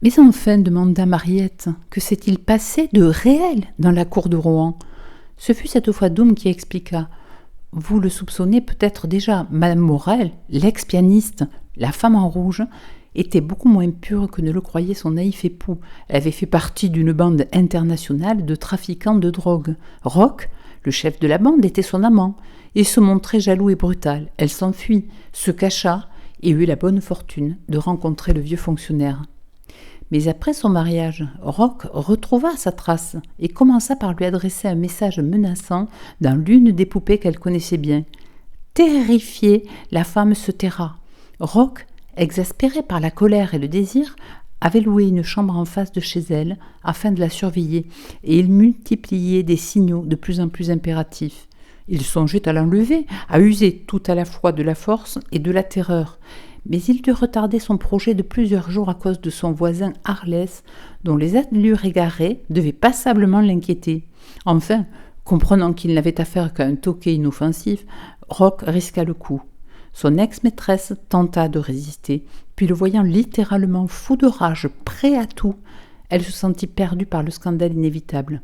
Mais enfin, demanda Mariette, que s'est-il passé de réel dans la cour de Rohan? Ce fut cette fois Doom qui expliqua. Vous le soupçonnez peut-être déjà, Madame Morel, l'ex-pianiste, la femme en rouge, était beaucoup moins pure que ne le croyait son naïf époux. Elle avait fait partie d'une bande internationale de trafiquants de drogue. Roch, le chef de la bande, était son amant. Il se montrait jaloux et brutal. Elle s'enfuit, se cacha et eut la bonne fortune de rencontrer le vieux fonctionnaire. Mais après son mariage, Roch retrouva sa trace et commença par lui adresser un message menaçant dans l'une des poupées qu'elle connaissait bien. Terrifiée, la femme se taira. Roch, exaspéré par la colère et le désir, avait loué une chambre en face de chez elle afin de la surveiller, et il multipliait des signaux de plus en plus impératifs. Il songeait à l'enlever, à user tout à la fois de la force et de la terreur. Mais il dut retarder son projet de plusieurs jours à cause de son voisin Arlès, dont les allures égarées devaient passablement l'inquiéter. Enfin, comprenant qu'il n'avait affaire qu'à un toqué inoffensif, Roch risqua le coup. Son ex-maîtresse tenta de résister, puis le voyant littéralement fou de rage, prêt à tout, elle se sentit perdue par le scandale inévitable.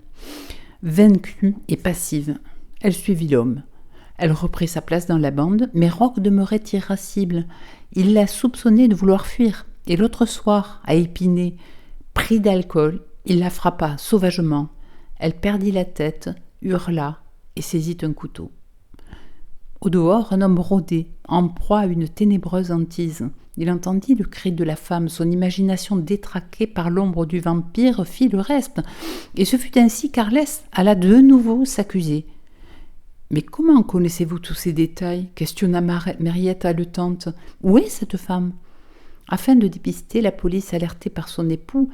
Vaincue et passive, elle suivit l'homme. Elle reprit sa place dans la bande, mais Roch demeurait irascible. Il la soupçonnait de vouloir fuir, et l'autre soir, à Épinay, pris d'alcool, il la frappa sauvagement. Elle perdit la tête, hurla et saisit un couteau. Au dehors, un homme rôdait, en proie à une ténébreuse hantise. Il entendit le cri de la femme, son imagination détraquée par l'ombre du vampire fit le reste, et ce fut ainsi qu'Arlès alla de nouveau s'accuser. « Mais comment connaissez-vous tous ces détails ?» questionna Mariette haletante. « Où est cette femme ?» Afin de dépister la police alertée par son époux,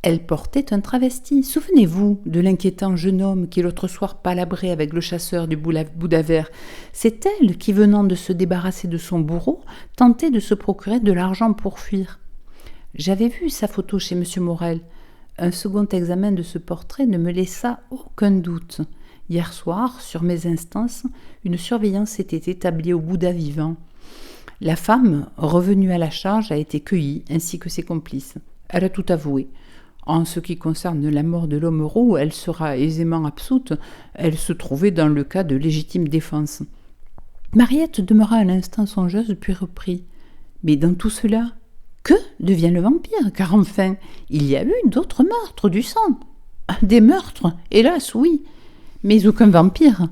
elle portait un travesti. Souvenez-vous de l'inquiétant jeune homme qui l'autre soir palabrait avec le chasseur du Bouddha vert. C'est elle qui, venant de se débarrasser de son bourreau, tentait de se procurer de l'argent pour fuir. J'avais vu sa photo chez M. Morel. Un second examen de ce portrait ne me laissa aucun doute. Hier soir, sur mes instances, une surveillance était établie au Bouddha vivant. La femme, revenue à la charge, a été cueillie, ainsi que ses complices. Elle a tout avoué. En ce qui concerne la mort de l'homme roux, elle sera aisément absoute. Elle se trouvait dans le cas de légitime défense. Mariette demeura un instant songeuse, puis reprit. Mais dans tout cela, que devient le vampire? Car enfin, il y a eu d'autres meurtres, du sang. Des meurtres, hélas, oui, mais aucun vampire.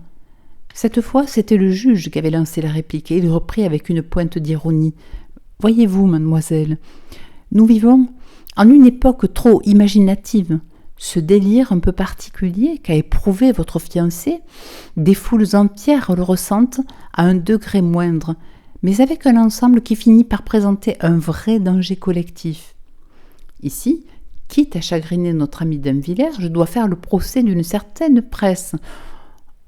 Cette fois, c'était le juge qui avait lancé la réplique, et il reprit avec une pointe d'ironie. Voyez-vous, mademoiselle, nous vivons en une époque trop imaginative. Ce délire un peu particulier qu'a éprouvé votre fiancé, des foules entières le ressentent à un degré moindre, mais avec un ensemble qui finit par présenter un vrai danger collectif. Ici, quitte à chagriner notre ami Dainvillers, je dois faire le procès d'une certaine presse.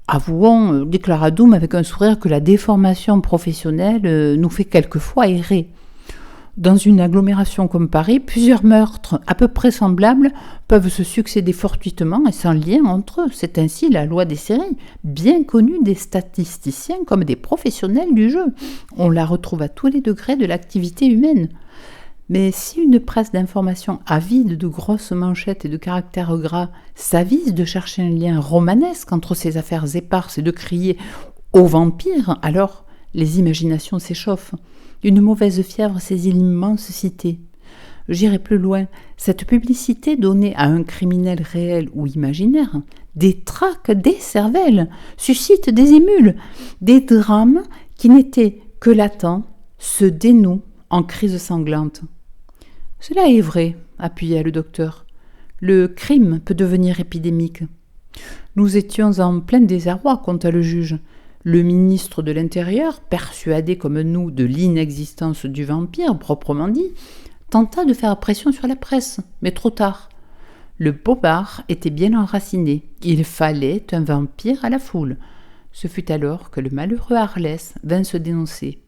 Avouons, déclara Doom avec un sourire, que la déformation professionnelle nous fait quelquefois errer. Dans une agglomération comme Paris, plusieurs meurtres à peu près semblables peuvent se succéder fortuitement et sans lien entre eux. C'est ainsi la loi des séries, bien connue des statisticiens comme des professionnels du jeu. On la retrouve à tous les degrés de l'activité humaine. Mais si une presse d'information avide de grosses manchettes et de caractères gras s'avise de chercher un lien romanesque entre ces affaires éparses et de crier « au vampire », alors les imaginations s'échauffent. Une mauvaise fièvre saisit l'immense cité. J'irai plus loin. Cette publicité donnée à un criminel réel ou imaginaire détraque des cervelles, suscite des émules. Des drames qui n'étaient que latents se dénouent en crises sanglantes. Cela est vrai, appuya le docteur. Le crime peut devenir épidémique. Nous étions en plein désarroi, conta le juge. Le ministre de l'Intérieur, persuadé comme nous de l'inexistence du vampire proprement dit, tenta de faire pression sur la presse, mais trop tard. Le bobard était bien enraciné. Il fallait un vampire à la foule. Ce fut alors que le malheureux Arlès vint se dénoncer.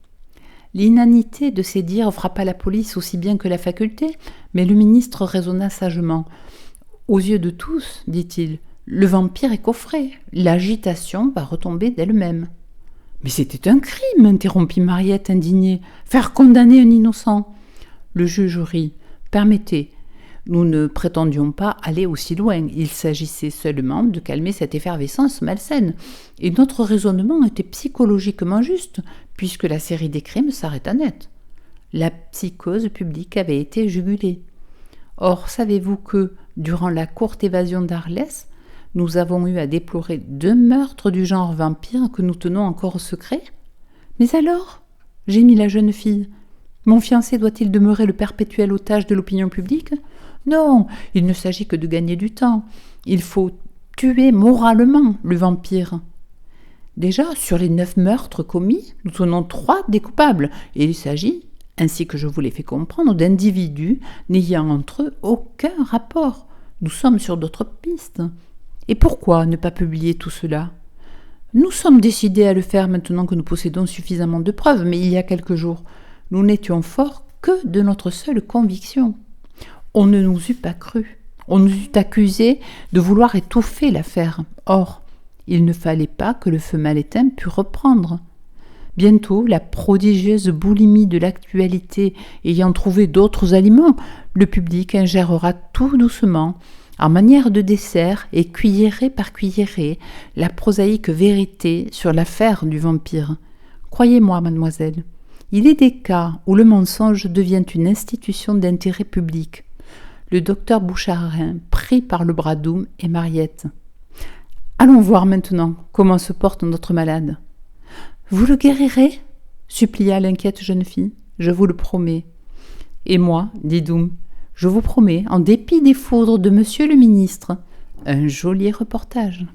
L'inanité de ces dires frappa la police aussi bien que la faculté, mais le ministre raisonna sagement. « Aux yeux de tous, dit-il, le vampire est coffré. L'agitation va retomber d'elle-même. » « Mais c'était un crime, interrompit Mariette indignée. Faire condamner un innocent. » Le juge rit. « Permettez. Nous ne prétendions pas aller aussi loin, il s'agissait seulement de calmer cette effervescence malsaine. Et notre raisonnement était psychologiquement juste, puisque la série des crimes s'arrêta net. La psychose publique avait été jugulée. Or, savez-vous que, durant la courte évasion d'Arlès, nous avons eu à déplorer 2 meurtres du genre vampire que nous tenons encore au secret ? Mais alors ? Gémit la jeune fille. Mon fiancé doit-il demeurer le perpétuel otage de l'opinion publique ? Non, il ne s'agit que de gagner du temps. Il faut tuer moralement le vampire. Déjà, sur les 9 meurtres commis, nous tenons 3 des coupables, et il s'agit, ainsi que je vous l'ai fait comprendre, d'individus n'ayant entre eux aucun rapport. Nous sommes sur d'autres pistes. Et pourquoi ne pas publier tout cela ? Nous sommes décidés à le faire maintenant que nous possédons suffisamment de preuves, mais il y a quelques jours, nous n'étions forts que de notre seule conviction. On ne nous eût pas cru. On nous eût accusés de vouloir étouffer l'affaire. Or, il ne fallait pas que le feu mal éteint pût reprendre. Bientôt, la prodigieuse boulimie de l'actualité ayant trouvé d'autres aliments, le public ingérera tout doucement, en manière de dessert et cuillerée par cuillerée, la prosaïque vérité sur l'affaire du vampire. Croyez-moi, mademoiselle, il est des cas où le mensonge devient une institution d'intérêt public. Le docteur Boucharin, pris par le bras d'Oum et Mariette. « Allons voir maintenant comment se porte notre malade. »« Vous le guérirez ?» supplia l'inquiète jeune fille. « Je vous le promets. »« Et moi, dit Doum, je vous promets, en dépit des foudres de monsieur le ministre, un joli reportage. »